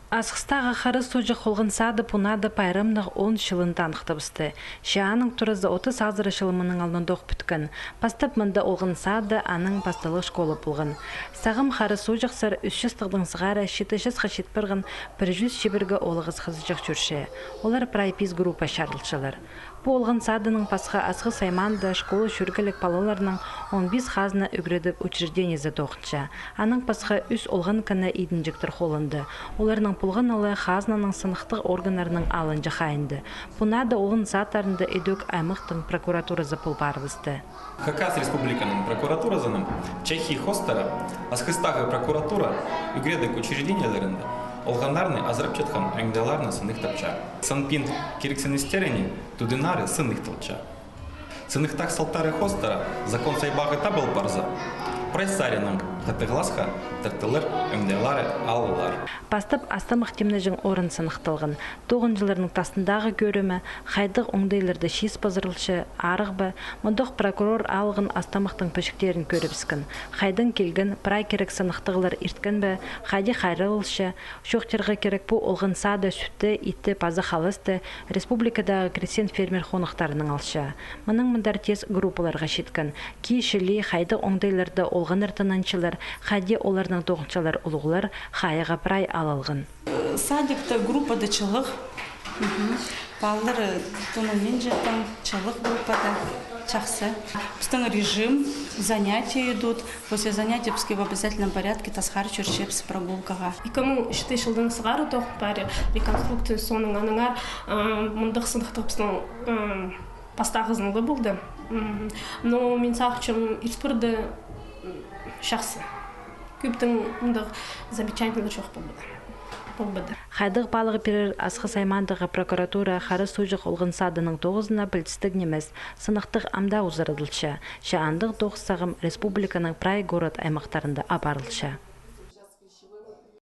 Асқыстағы қары сужы қолғын сады пунады пайрымнық 10 шылын танықтыбысты. Шааның тұрызы 30 азыры шылымының алдындық бүткін. Пастып мұнда олғын сады аның пастылық школы бұлғын. Сағым қары сужықсыр 300 тұғдың сығары 700 қашет бірғын 100 шебіргі олығыз қызыжық жүрші. Олар прайпиз группа шарылшылар. Бұл олғын садының пасқа асқы сайманды школы жүргілік палаларының 15 қазына үгредіп учреждениезі тоқынша. Аның пасқа үс олғын кіні идінжіктір қолынды. Оларының пұлғын олы қазнаның сынықтық органарының алынжы қайынды. Бұнады олғын сатарында өдөк аймақтың прокуратурасы пұл барвызды. Хакас республиканың прокуратурасының Чехии хостара, асқыстағы прокуратура үгредік учреждениелерінде олғандарны азырып четқан өңделарны сынық тапча. Санпин керексенестерені тудынары сынық тылча. Сынықтақ салтары хостара закон сайбағы табыл барза. Прайсарының ғатығласқа тіртілер өңделары алылар. Бастып астамық темнежің орын сынықтылғын. 9 жылырының тасындағы көрімі, қайдық оңдайларды шиіз базырылшы, арық бі, мұндық прокурор алғын астамықтың пөшіктерін көріпсікін. Қайдың келгін, прай керек сынықтығылар ирткен бі, қайды қайрылшы, шоқтырғы керек бұл олғын сады, сүтті, итті, пазы қалысты, республикадағы кресен фермер қонықтарының алшы. Мұның мұндар тез группаларға шеткін. Кейшілі қайды оңдайларды олғын ыртынанчылар, қайде олардың тоғынчалар ұлғылар, қайыға прай алылғын. Садикта группада чылық. Баллары тунамен жеттің, чылық группада чақсы. Біздің режим, занятия идут. После занятий бізге в обязательном порядке тасқар жүршепсі прогулкаға. 2003 жылдың сығары тоқ бәрі реконструкция соның аныңар мұндық сындықтық біздің пастағызынғы болды. Но мен сақчым испырды шақсы. Көптің мұндық замечательный жоқ болды. Қайдық балығы перер асқы саймандығы прокуратура қары сужық олғын садының 9-ына білтістік немес сынықтық амда ұзырыдылшы. Шаандық 9 сағым республиканың прай город аймақтарында апарылшы.